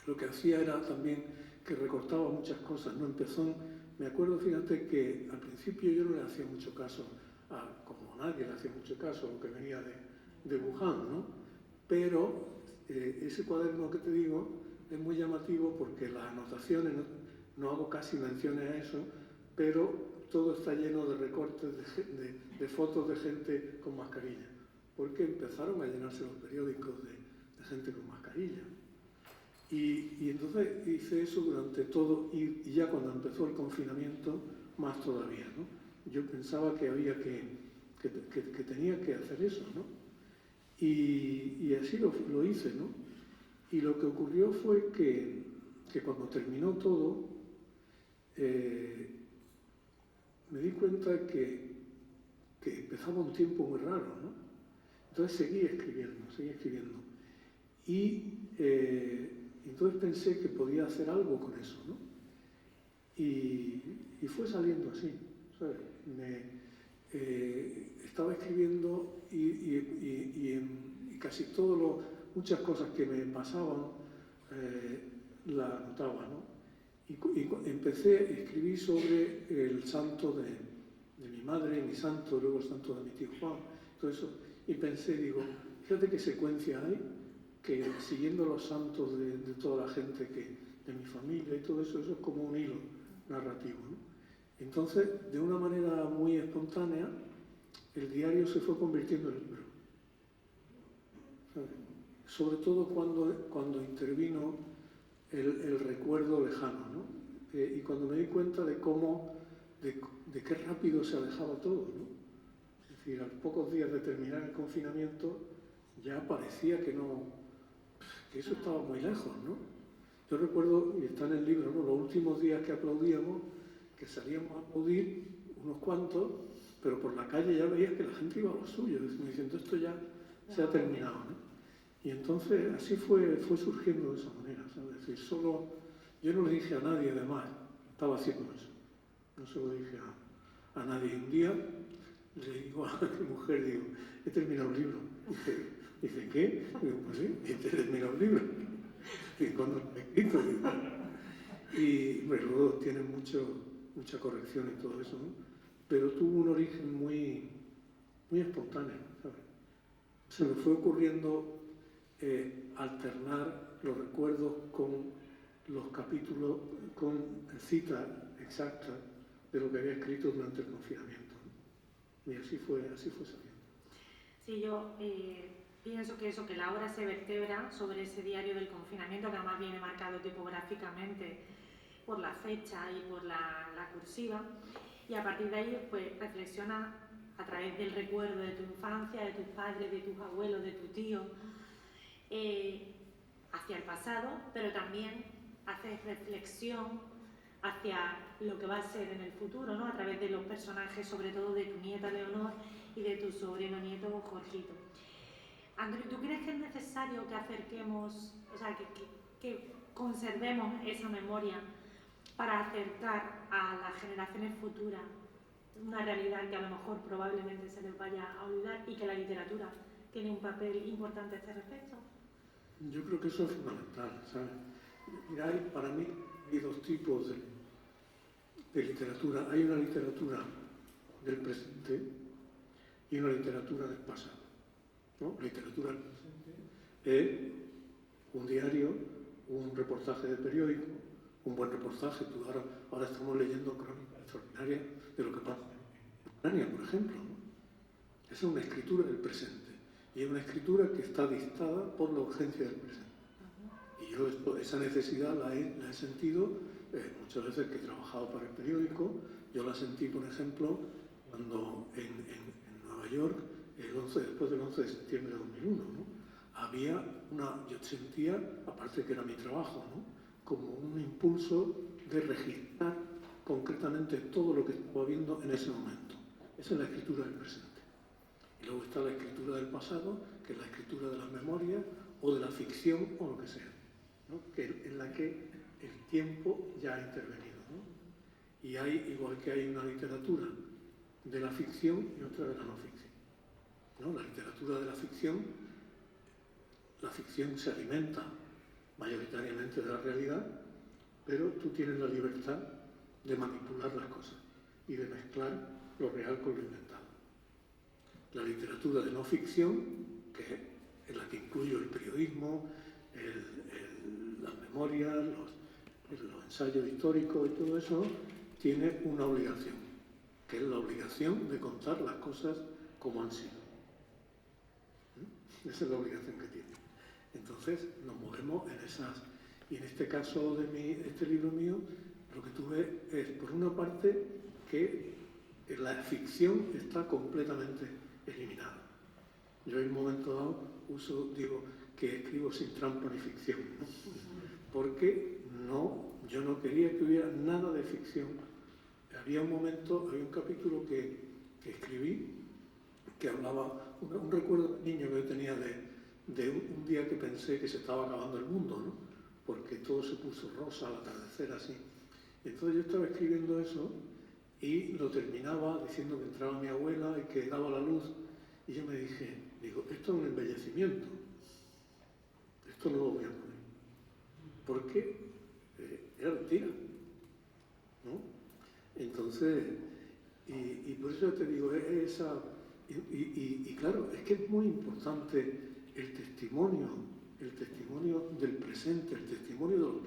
lo que hacía era también que recortaba muchas cosas, ¿no? Me acuerdo, fíjate, que al principio yo no le hacía mucho caso, como nadie le hacía mucho caso a lo que venía de Wuhan, ¿no? Pero ese cuaderno que te digo es muy llamativo porque las anotaciones, no hago casi menciones a eso, pero todo está lleno de recortes de fotos de gente con mascarilla, porque empezaron a llenarse los periódicos de gente con mascarilla. Y entonces hice eso durante todo, y ya cuando empezó el confinamiento, más todavía, ¿no? Yo pensaba que tenía que hacer eso, ¿no? Y así lo hice, ¿no? Y lo que ocurrió fue que cuando terminó todo, me di cuenta que empezaba un tiempo muy raro, ¿no? Entonces seguí escribiendo. Y entonces pensé que podía hacer algo con eso, ¿no? Y fue saliendo así, ¿sabes? Estaba escribiendo y casi muchas cosas que me pasaban las anotaba, ¿no? Y empecé a escribir sobre el santo de mi madre, mi santo, luego el santo de mi tío Juan, todo eso. Y pensé, digo, fíjate qué secuencia hay, que siguiendo los santos de toda la gente de mi familia y todo eso, eso es como un hilo narrativo, ¿no? Entonces, de una manera muy espontánea, el diario se fue convirtiendo en libro. ¿Sabes? Sobre todo cuando intervino el recuerdo lejano, ¿no? Y cuando me di cuenta de qué rápido se alejaba todo, ¿no? Es decir, a los pocos días de terminar el confinamiento ya parecía que eso estaba muy lejos, ¿no? Yo recuerdo, y está en el libro, ¿no?, los últimos días que aplaudíamos, que salíamos a aplaudir unos cuantos, pero por la calle ya veías que la gente iba a lo suyo, diciendo esto ya se ha terminado, ¿no? Y entonces así fue surgiendo de esa manera, ¿sabes? Es decir, yo no le dije a nadie además, estaba haciendo eso, no se lo dije a nadie. Un día le digo a mi mujer, digo, he terminado el libro. Dice, ¿qué? Digo, pues sí, he terminado el libro. Y cuando lo he escrito, y bueno, luego tiene mucha corrección y todo eso, ¿no? Pero tuvo un origen muy, muy espontáneo, ¿sabes? Se me fue ocurriendo alternar los recuerdos con los capítulos, con citas exactas de lo que había escrito durante el confinamiento, ¿no? Y así fue saliendo. Sí, yo pienso que la obra se vertebra sobre ese diario del confinamiento, que además viene marcado tipográficamente por la fecha y por la cursiva, y a partir de ahí pues reflexiona a través del recuerdo de tu infancia, de tus padres, de tus abuelos, de tu tío, hacia el pasado, pero también haces reflexión hacia lo que va a ser en el futuro, ¿no? A través de los personajes, sobre todo de tu nieta Leonor y de tu sobrino nieto Jorgito. Andrew, ¿tú crees que es necesario que acerquemos, o sea, que conservemos esa memoria para acercar a las generaciones futuras una realidad que a lo mejor probablemente se les vaya a olvidar y que la literatura tiene un papel importante a este respecto? Yo creo que eso es fundamental, ¿sabes? Mira, para mí hay dos tipos de literatura. Hay una literatura del presente y una literatura del pasado, ¿no? La literatura del presente es un diario, un reportaje de periódico, un buen reportaje. Ahora estamos leyendo crónicas extraordinarias de lo que pasa en Ucrania, por ejemplo, ¿no? Esa es una escritura del presente y es una escritura que está dictada por la urgencia del presente. Y yo esa necesidad la he sentido muchas veces que he trabajado para el periódico. Yo la sentí, por ejemplo, cuando en Nueva York, después del 11 de septiembre de 2001, ¿no? Yo sentía, aparte que era mi trabajo, ¿no? Como un impulso de registrar concretamente todo lo que estaba viendo en ese momento. Esa es la escritura del presente. Y luego está la escritura del pasado, que es la escritura de las memorias o de la ficción o lo que sea, ¿no? En la que el tiempo ya ha intervenido, ¿no? Y igual que hay una literatura de la ficción y otra de la no ficción, ¿no? La literatura de la ficción se alimenta mayoritariamente de la realidad, pero tú tienes la libertad de manipular las cosas y de mezclar lo real con lo inventado. La literatura de no ficción, que es la que incluye el periodismo, las memorias, los ensayos históricos y todo eso, tiene una obligación, que es la obligación de contar las cosas como han sido. Esa es la obligación que tiene. Entonces nos movemos en esas, y en este caso de este libro mío, lo que tú ves es, por una parte, que la ficción está completamente eliminada. Yo en un momento dado digo que escribo sin trampa ni ficción, ¿no? Porque yo no quería que hubiera nada de ficción. Había un capítulo que escribí que hablaba, un recuerdo de niño que yo tenía de un día que pensé que se estaba acabando el mundo, ¿no? Porque todo se puso rosa al atardecer así. Entonces yo estaba escribiendo eso y lo terminaba diciendo que entraba mi abuela y que daba la luz. Y yo me digo, esto es un embellecimiento, esto no lo voy a poner, porque era mentira, ¿no? Entonces, y por eso te digo, y claro, es que es muy importante el testimonio del presente, el testimonio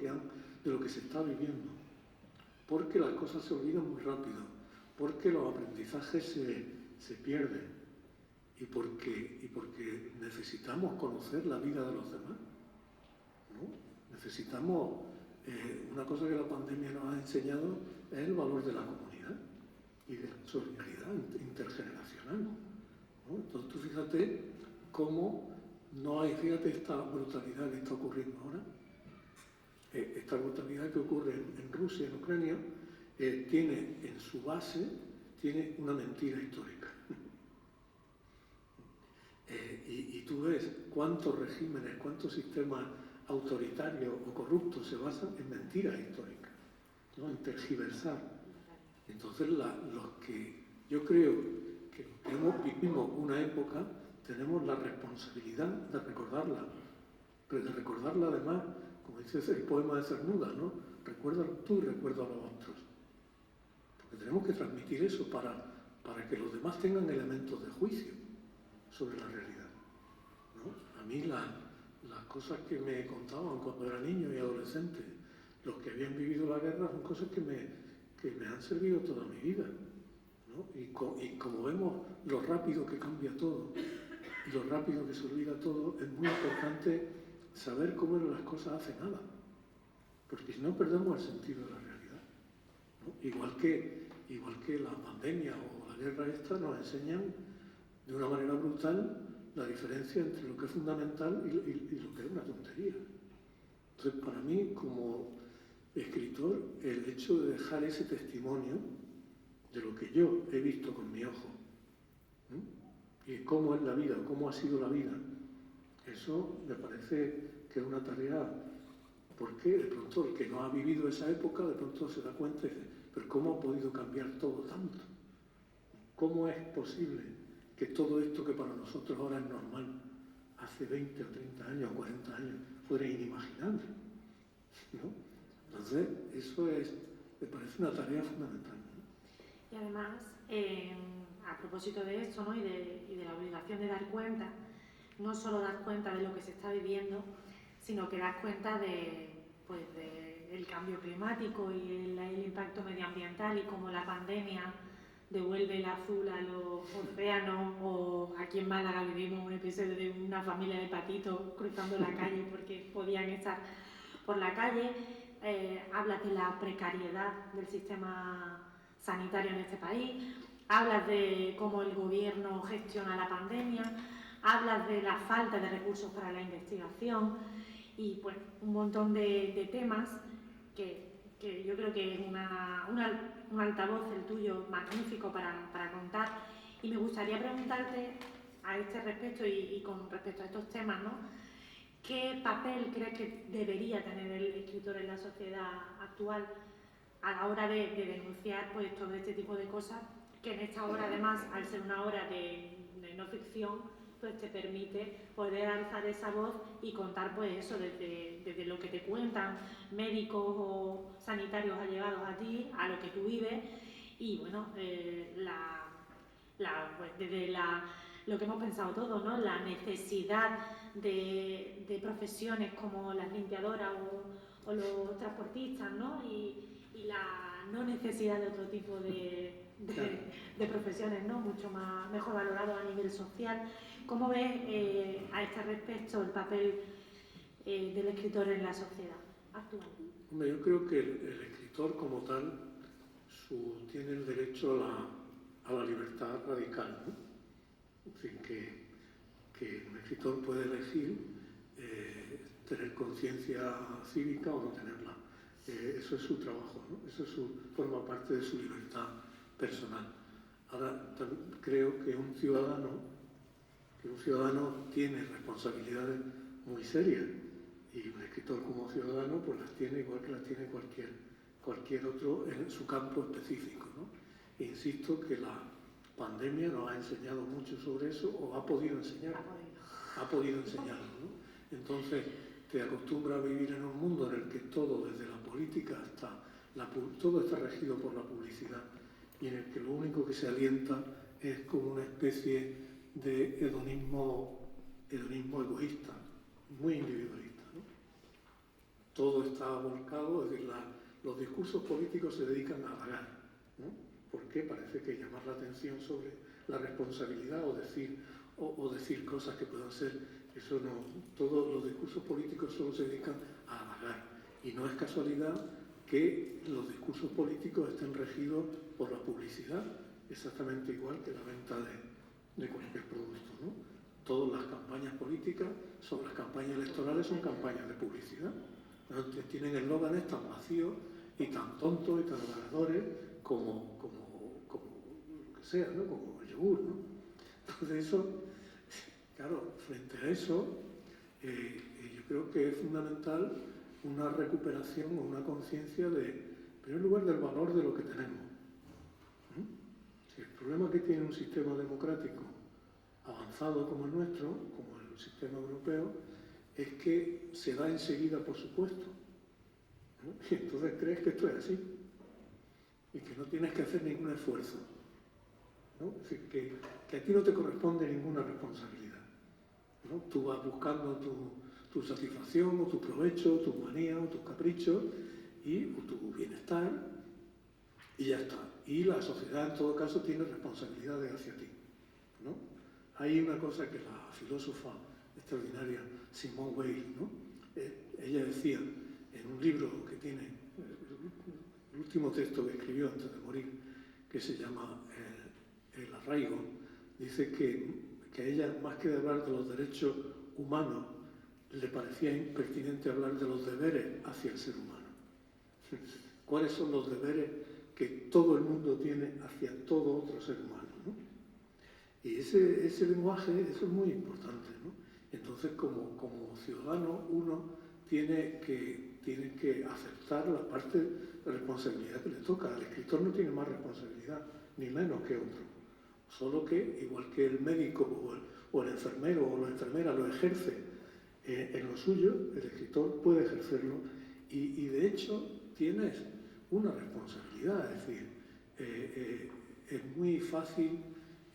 de lo que se está viviendo, porque las cosas se olvidan muy rápido, porque los aprendizajes se pierden. Y porque necesitamos conocer la vida de los demás, ¿no? Necesitamos, una cosa que la pandemia nos ha enseñado es el valor de la comunidad y de la solidaridad intergeneracional, ¿no? Entonces tú fíjate cómo fíjate esta brutalidad que está ocurriendo ahora, esta brutalidad que ocurre en Rusia, en Ucrania, tiene en su base una mentira histórica. Y tú ves cuántos regímenes, cuántos sistemas autoritarios o corruptos se basan en mentiras históricas, ¿no? En tergiversar. Entonces, los que yo creo que vivimos una época, tenemos la responsabilidad de recordarla, pero de recordarla además, como dice el poema de Cernuda, ¿no? Recuérdalo tú y recuerda a los otros. Porque tenemos que transmitir eso para que los demás tengan elementos de juicio sobre la realidad, ¿no? A mí las cosas que me contaban cuando era niño y adolescente, los que habían vivido la guerra, son cosas que me han servido toda mi vida, ¿no? Y como vemos lo rápido que cambia todo y lo rápido que se olvida todo, es muy importante saber cómo eran las cosas hace nada, porque si no perdemos el sentido de la realidad, ¿no? Igual que la pandemia o la guerra esta nos enseñan de una manera brutal la diferencia entre lo que es fundamental y lo que es una tontería. Entonces, para mí, como escritor el hecho de dejar ese testimonio de lo que yo he visto con mi ojo, y cómo es la vida, cómo ha sido la vida. Eso me parece que es una tarea, porque de pronto el que no ha vivido esa época de pronto se da cuenta y dice, pero ¿cómo ha podido cambiar todo tanto? ¿Cómo es posible que todo esto que para nosotros ahora es normal, hace 20 o 30 años o 40 años fuera inimaginable? ¿No? Entonces, eso me parece una tarea fundamental, ¿no? Y además, a propósito de esto, ¿no? y de la obligación de dar cuenta, no solo dar cuenta de lo que se está viviendo, sino que das cuenta del cambio climático y el impacto medioambiental y cómo la pandemia devuelve el azul a los océanos, o aquí en Málaga vivimos un episodio de una familia de patitos cruzando la calle porque podían estar por la calle. Hablas de la precariedad del sistema sanitario en este país, hablas de cómo el gobierno gestiona la pandemia, hablas de la falta de recursos para la investigación y pues un montón de temas que yo creo que es un altavoz el tuyo magnífico para contar. Y me gustaría preguntarte a este respecto y con respecto a estos temas, ¿no? ¿Qué papel crees que debería tener el escritor en la sociedad actual a la hora de denunciar pues, todo este tipo de cosas, que en esta obra además, al ser una obra de no ficción, pues te permite poder alzar esa voz y contar pues eso desde lo que te cuentan médicos o sanitarios allegados a ti, a lo que tú vives y bueno, pues, desde lo que hemos pensado todos, ¿no? La necesidad de profesiones como las limpiadoras o los transportistas, ¿no? Y la no necesidad de otro tipo de profesiones, ¿no? Mucho mejor valorados a nivel social. ¿Cómo ves a este respecto el papel del escritor en la sociedad actual? Hombre, yo creo que el escritor como tal tiene el derecho a la libertad radical, ¿no? En fin, que un escritor puede elegir tener conciencia cívica o no tenerla. Eso es su trabajo, ¿no? Eso forma parte de su libertad personal. Ahora, creo que un ciudadano tiene responsabilidades muy serias y un escritor como ciudadano pues las tiene igual que las tiene cualquier otro en su campo específico, ¿no? E insisto que la pandemia nos ha enseñado mucho sobre eso, o ha podido enseñarlo, ¿no? Entonces te acostumbras a vivir en un mundo en el que todo, desde la política hasta todo está regido por la publicidad y en el que lo único que se alienta es como una especie de hedonismo egoísta, muy individualista, ¿no? Todo está volcado, es decir, los discursos políticos se dedican a halagar, ¿no? Porque parece que llamar la atención sobre la responsabilidad o decir cosas que puedan ser, eso no, todos los discursos políticos solo se dedican a halagar y no es casualidad que los discursos políticos estén regidos por la publicidad, exactamente igual que la venta de cualquier producto, ¿no? Todas las campañas políticas, las campañas electorales son campañas de publicidad. Tienen eslóganes tan vacíos y tan tontos y tan halagadores como lo que sea, ¿no? Como el yogur, ¿no? Entonces eso, claro, frente a eso, yo creo que es fundamental una recuperación o una conciencia en primer lugar, del valor de lo que tenemos. El problema que tiene un sistema democrático avanzado como el nuestro, como el sistema europeo, es que se da enseguida por supuesto, ¿no? Y entonces crees que esto es así y que no tienes que hacer ningún esfuerzo, ¿no? Es decir, que a ti no te corresponde ninguna responsabilidad, ¿no? Tú vas buscando tu satisfacción o tu provecho, tus manías o tus caprichos y tu bienestar y ya está. Y la sociedad en todo caso tiene responsabilidades hacia ti, ¿no? Hay una cosa que la filósofa extraordinaria Simone Weil, ¿no? Ella decía en un libro que tiene, el último texto que escribió antes de morir, que se llama El arraigo, dice que a ella, más que de hablar de los derechos humanos, le parecía impertinente hablar de los deberes hacia el ser humano. cuáles son los deberes que todo el mundo tiene hacia todo otro ser humano, ¿no? Y ese lenguaje, eso es muy importante, ¿no? Entonces, como ciudadano, uno tiene que aceptar la parte de responsabilidad que le toca. El escritor no tiene más responsabilidad, ni menos que otro. Solo que, igual que el médico o el enfermero o la enfermera lo ejerce en lo suyo, el escritor puede ejercerlo y de hecho tienes una responsabilidad. Es decir, es muy fácil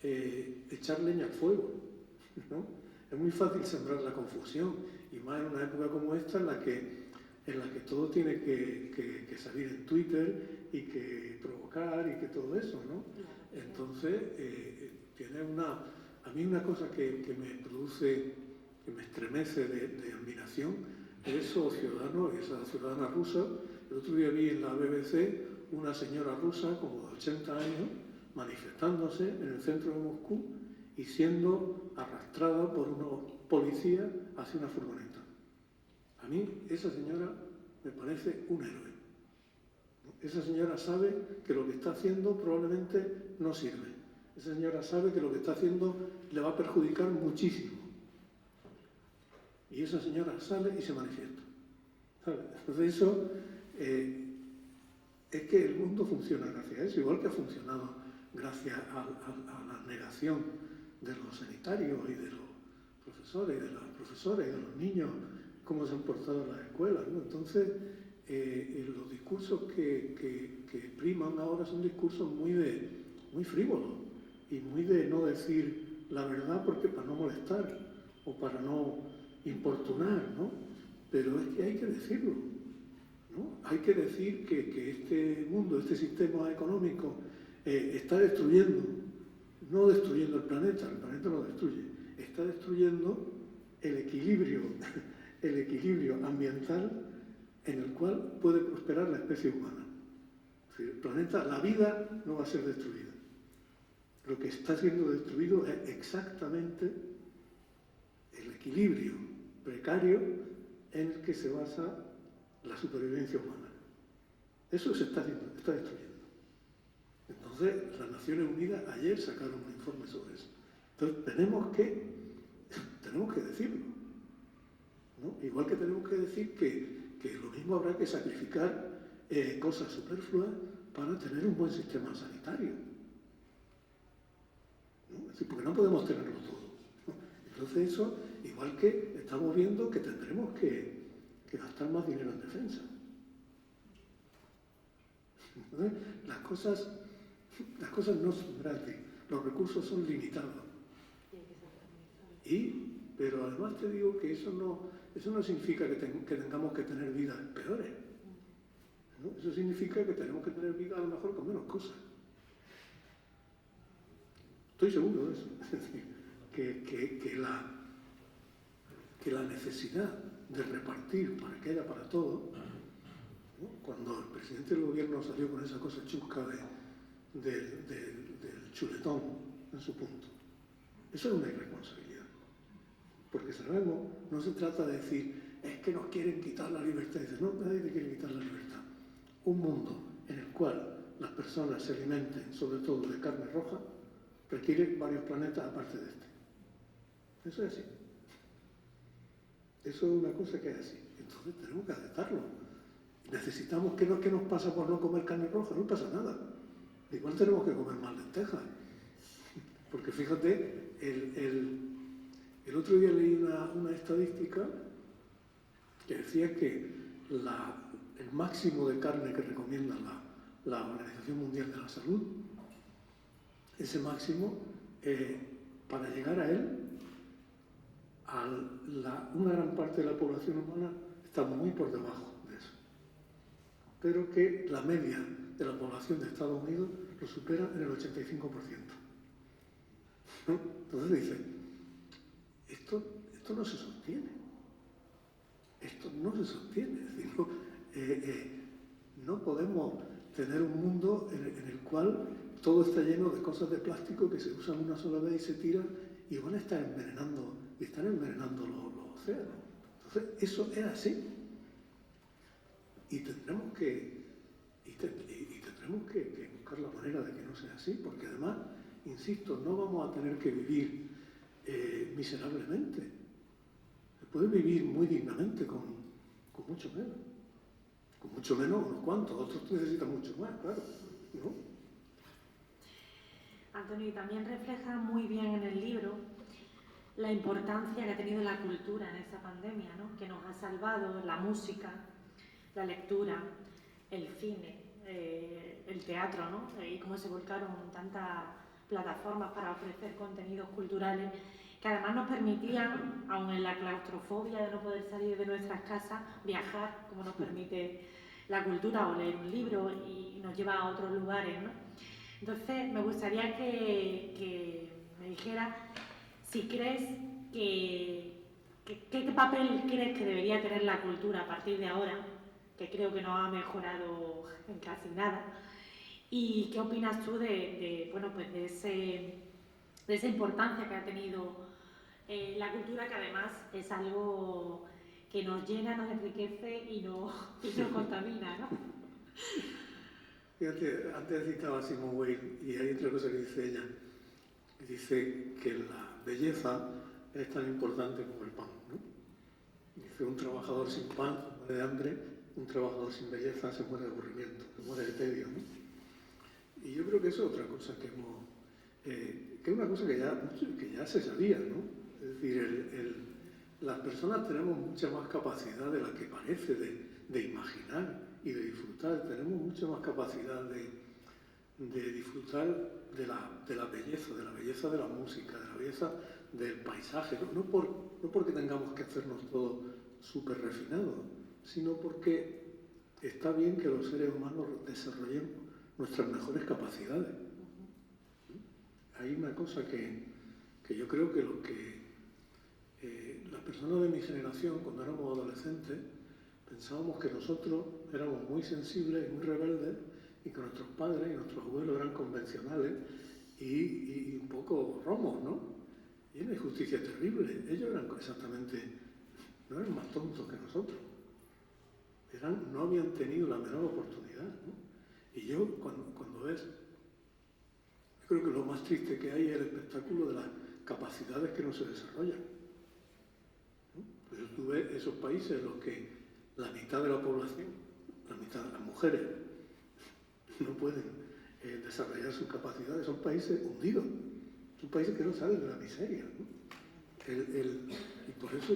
echar leña al fuego, ¿no? Es muy fácil sembrar la confusión, y más en una época como esta en la que todo tiene que salir en Twitter y que provocar y que todo eso, ¿no? Entonces, a mí una cosa que me produce, que me estremece de admiración, es esos ciudadanos, esa ciudadana rusa. El otro día vi en la BBC una señora rusa como de 80 años manifestándose en el centro de Moscú y siendo arrastrada por unos policías hacia una furgoneta. A mí esa señora me parece un héroe. Esa señora sabe que lo que está haciendo probablemente no sirve. Esa señora sabe que lo que está haciendo le va a perjudicar muchísimo. Y esa señora sale y se manifiesta, ¿sabe? Entonces eso es que el mundo funciona gracias a eso, igual que ha funcionado gracias a la negación de los sanitarios y de los profesores y de las profesoras y de los niños, cómo se han portado en las escuelas, ¿no? Entonces, los discursos que priman ahora son discursos muy frívolos y muy de no decir la verdad porque para no molestar o para no importunar, ¿no? Pero es que hay que decirlo, ¿no? Hay que decir que este mundo, este sistema económico está destruyendo, no destruyendo el planeta lo destruye, está destruyendo el equilibrio ambiental en el cual puede prosperar la especie humana. Es decir, el planeta, la vida no va a ser destruida. Lo que está siendo destruido es exactamente el equilibrio precario en el que se basa la supervivencia humana. Eso se está destruyendo. Entonces, las Naciones Unidas ayer sacaron un informe sobre eso. Entonces, tenemos que decirlo, ¿no? Igual que tenemos que decir que lo mismo habrá que sacrificar cosas superfluas para tener un buen sistema sanitario, ¿no? Es decir, porque no podemos tenerlo todo, ¿no? Entonces eso, igual que estamos viendo que tendremos que gastar más dinero en defensa. Entonces, las cosas no son gratis, los recursos son limitados. Pero además te digo que eso no significa que tengamos que tener vidas peores, ¿no? Eso significa que tenemos que tener vidas a lo mejor con menos cosas. Estoy seguro de eso. Es decir, que la necesidad de repartir para que haya para todo, ¿no? Cuando el presidente del gobierno salió con esa cosa chusca del chuletón en su punto, eso es una irresponsabilidad. Porque sabemos, no se trata de decir, es que nos quieren quitar la libertad. Dice, no, nadie te quiere quitar la libertad. Un mundo en el cual las personas se alimenten, sobre todo de carne roja, requiere varios planetas aparte de este. Eso es así. Eso es una cosa que es así. Entonces tenemos que aceptarlo. Necesitamos, ¿qué nos pasa por no comer carne roja? No pasa nada. Igual tenemos que comer más lentejas. Porque fíjate, el otro día leí una estadística que decía que el máximo de carne que recomienda la Organización Mundial de la Salud, ese máximo, para llegar a él, una gran parte de la población humana está muy por debajo de eso. Pero que la media de la población de Estados Unidos lo supera en el 85%. ¿No? Entonces dice, esto no se sostiene. Esto no se sostiene. Es decir, no podemos tener un mundo en el cual todo está lleno de cosas de plástico que se usan una sola vez y se tiran y van a estar envenenando, los océanos. Entonces, eso es así. Y tendremos que buscar la manera de que no sea así, porque además, insisto, no vamos a tener que vivir miserablemente. Se puede vivir muy dignamente con mucho menos. Con mucho menos unos cuantos, otros necesitan mucho más, claro, ¿no? Antonio, y también refleja muy bien en el libro la importancia que ha tenido la cultura en esta pandemia, ¿no? Que nos ha salvado la música, la lectura, el cine, el teatro, ¿no? Y cómo se volcaron tantas plataformas para ofrecer contenidos culturales que además nos permitían, aun en la claustrofobia de no poder salir de nuestras casas, viajar, como nos permite la cultura, o leer un libro y nos lleva a otros lugares, ¿no? Entonces, me gustaría que me dijera si crees ¿qué papel crees que debería tener la cultura a partir de ahora? Que creo que no ha mejorado en casi nada. ¿Y qué opinas tú de esa importancia que ha tenido la cultura, que además es algo que nos llena, nos enriquece y nos contamina, ¿no? Fíjate, antes citaba a Simone Weil y hay otra cosa que dice ella. Dice que la belleza es tan importante como el pan, ¿no? Dice, un trabajador sin pan se muere de hambre, un trabajador sin belleza se muere de aburrimiento, se muere de tedio, ¿no? Y yo creo que eso es otra cosa que es una cosa que ya se sabía, ¿no? Es decir, las personas tenemos mucha más capacidad de la que parece de imaginar y de disfrutar, tenemos mucha más capacidad de disfrutar de la belleza de la música, de la belleza del paisaje, no porque tengamos que hacernos todo súper refinados, sino porque está bien que los seres humanos desarrollemos nuestras mejores capacidades. Hay una cosa que yo creo que las personas de mi generación, cuando éramos adolescentes, pensábamos que nosotros éramos muy sensibles y muy rebeldes, y que nuestros padres y nuestros abuelos eran convencionales y un poco romos, ¿no? Y una injusticia terrible. Ellos eran no eran más tontos que nosotros. No habían tenido la menor oportunidad, ¿no? Y yo, cuando ves, yo creo que lo más triste que hay es el espectáculo de las capacidades que no se desarrollan, ¿no? Pues tú ves esos países en los que la mitad de la población, la mitad de las mujeres, no pueden desarrollar sus capacidades, son países hundidos, son países que no salen de la miseria, ¿no? Y por eso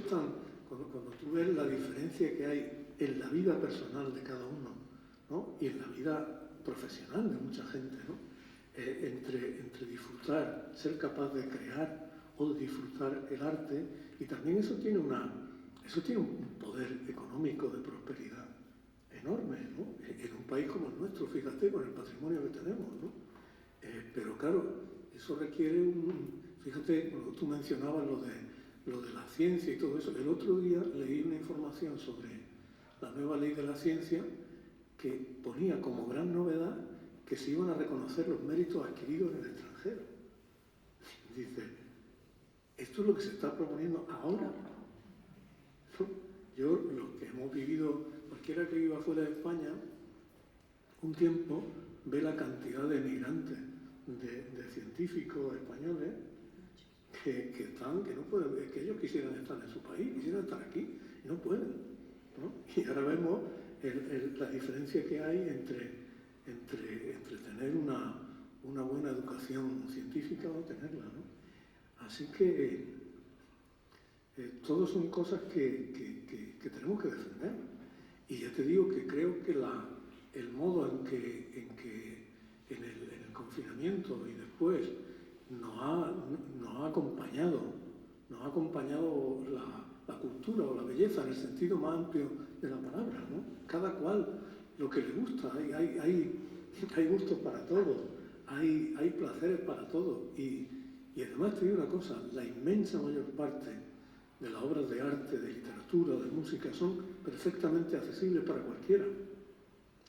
cuando tú ves la diferencia que hay en la vida personal de cada uno, ¿no? Y en la vida profesional de mucha gente, ¿no? Entre disfrutar, ser capaz de crear o de disfrutar el arte, y también eso tiene un poder económico de prosperidad enorme, ¿no? En un país como el nuestro, fíjate, con el patrimonio que tenemos, ¿no? Pero claro, eso requiere fíjate, cuando tú mencionabas lo de la ciencia y todo eso, el otro día leí una información sobre la nueva ley de la ciencia que ponía como gran novedad que se iban a reconocer los méritos adquiridos en el extranjero. Dice, esto es lo que se está proponiendo ahora, ¿no? Yo, lo que hemos vivido, cualquiera que viva fuera de España, un tiempo ve la cantidad de emigrantes, de científicos españoles que no pueden, que ellos quisieran estar en su país, quisieran estar aquí y no pueden, ¿no? Y ahora vemos la diferencia que hay entre tener una buena educación científica o no tenerla, ¿no? Así que todas son cosas que tenemos que defender. Y ya te digo que creo que el modo en que en el confinamiento y después nos ha acompañado la cultura o la belleza en el sentido más amplio de la palabra, ¿no? Cada cual lo que le gusta, hay gustos para todos, hay placeres para todos. Y además te digo una cosa, la inmensa mayor parte de las obras de arte, de literatura, de música, son perfectamente accesibles para cualquiera.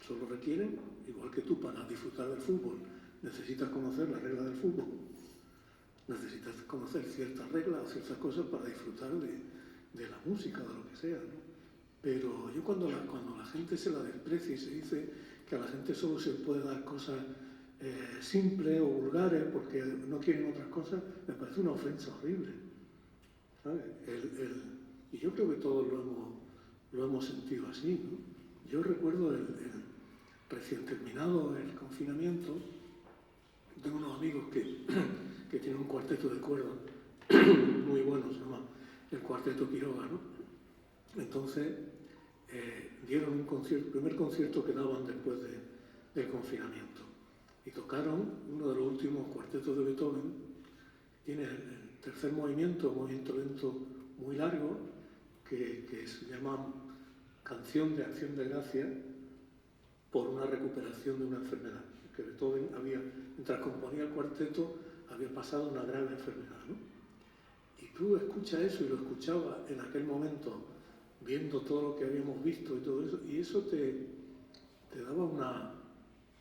Solo requieren, igual que tú, para disfrutar del fútbol, necesitas conocer las reglas del fútbol. Necesitas conocer ciertas reglas o ciertas cosas para disfrutar de la música, de lo que sea, ¿no? Pero yo cuando la gente se la desprecia y se dice que a la gente solo se puede dar cosas simples o vulgares porque no quieren otras cosas, me parece una ofensa horrible, ¿sabes? Y yo creo que todos lo hemos sentido así, ¿no? Yo recuerdo el recién terminado el confinamiento, tengo unos amigos que tienen un cuarteto de cuerda muy bueno, se llama el Cuarteto Quiroga, ¿no? Entonces dieron un concierto, el primer concierto que daban después del confinamiento, y tocaron uno de los últimos cuartetos de Beethoven. Tiene el tercer movimiento, un movimiento lento muy largo, que se llama Canción de Acción de Gracia por una recuperación de una enfermedad. Que Beethoven mientras componía el cuarteto, había pasado una grave enfermedad, ¿no? Y tú escuchas eso, y lo escuchabas en aquel momento, viendo todo lo que habíamos visto y todo eso, y eso te daba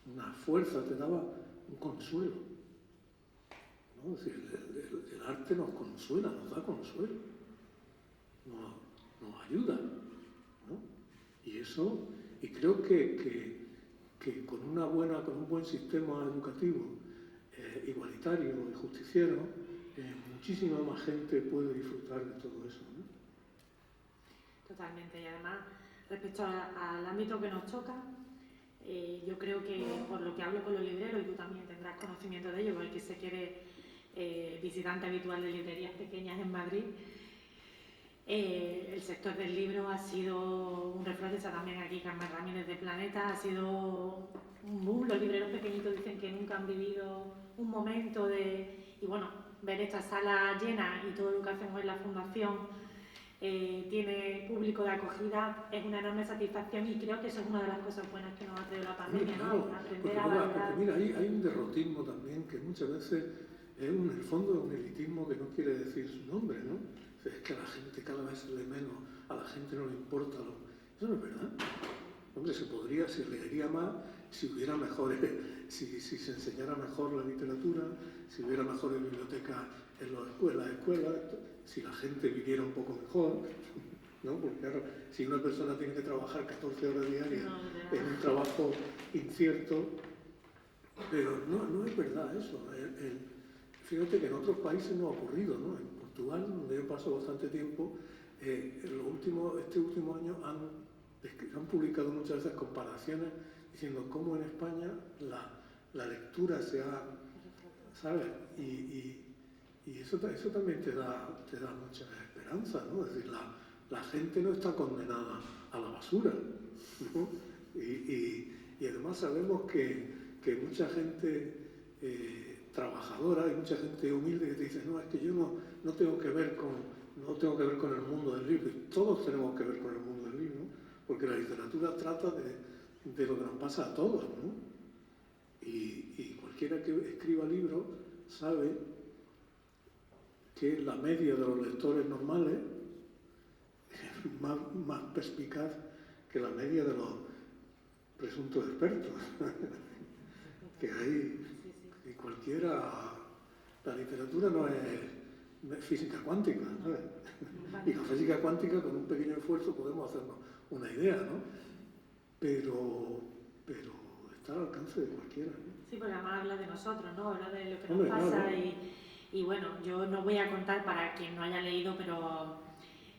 una fuerza, te daba un consuelo, ¿no? Es decir, el arte nos consuela, nos da consuelo, nos ayuda, ¿no? Y eso, y creo que con un buen sistema educativo igualitario y justiciero, muchísima más gente puede disfrutar de todo eso, ¿no? Totalmente, y además, respecto al ámbito que nos toca, yo creo que por lo que hablo con los libreros, y tú también tendrás conocimiento de ello, porque sé que eres visitante habitual de librerías pequeñas en Madrid, el sector del libro ha sido un reflejo, está también aquí Carmen Ramírez de Planeta, ha sido un boom. Los libreros pequeñitos dicen que nunca han vivido un momento y bueno, ver esta sala llena y todo lo que hacemos en la Fundación tiene público de acogida, es una enorme satisfacción, y creo que eso es una de las cosas buenas que nos ha traído la pandemia, claro, ¿no? Aprender a valorar. Porque mira, hay un derrotismo también que muchas veces es en el fondo un elitismo que no quiere decir su nombre, ¿no? Es que a la gente cada vez se lee menos, a la gente no le importa. Eso no es verdad. Hombre, se leería más si hubiera mejores, si se enseñara mejor la literatura, si hubiera mejores bibliotecas en las escuelas, si la gente viviera un poco mejor, ¿no? Porque claro, si una persona tiene que trabajar 14 horas diarias en un trabajo incierto, pero no es verdad eso. Fíjate que en otros países no ha ocurrido, ¿no? En Portugal, donde yo paso bastante tiempo, este último año han publicado muchas veces comparaciones diciendo cómo en España la lectura se ha, ¿sabes? Y eso también te da mucha esperanza, ¿no? Es decir, la gente no está condenada a la basura, ¿no? Y además sabemos que mucha gente trabajadora y mucha gente humilde que te dice, no, es que yo no tengo que ver con el mundo del libro. Y todos tenemos que ver con el mundo del libro, porque la literatura trata de lo que nos pasa a todos, ¿no? Y cualquiera que escriba libros sabe que la media de los lectores normales es más perspicaz que la media de los presuntos expertos. Que hay, y cualquiera, la literatura no es física cuántica, ¿sabes? Y la física cuántica, con un pequeño esfuerzo podemos hacernos una idea, ¿no? Pero está al alcance de cualquiera, ¿no? Sí, porque además habla de nosotros, ¿no? Habla de lo que nos pasa, claro. Y bueno, yo no voy a contar para quien no haya leído, pero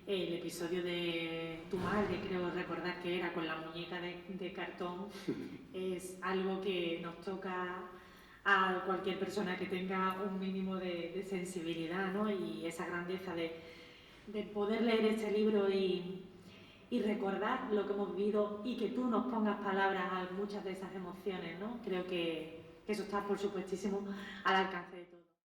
el episodio de Tu madre, creo recordar que era con la muñeca de cartón, es algo que nos toca a cualquier persona que tenga un mínimo de sensibilidad, ¿no? Y esa grandeza de poder leer este libro y recordar lo que hemos vivido, y que tú nos pongas palabras a muchas de esas emociones, ¿no? Creo que eso está, por supuestísimo, al alcance de todos.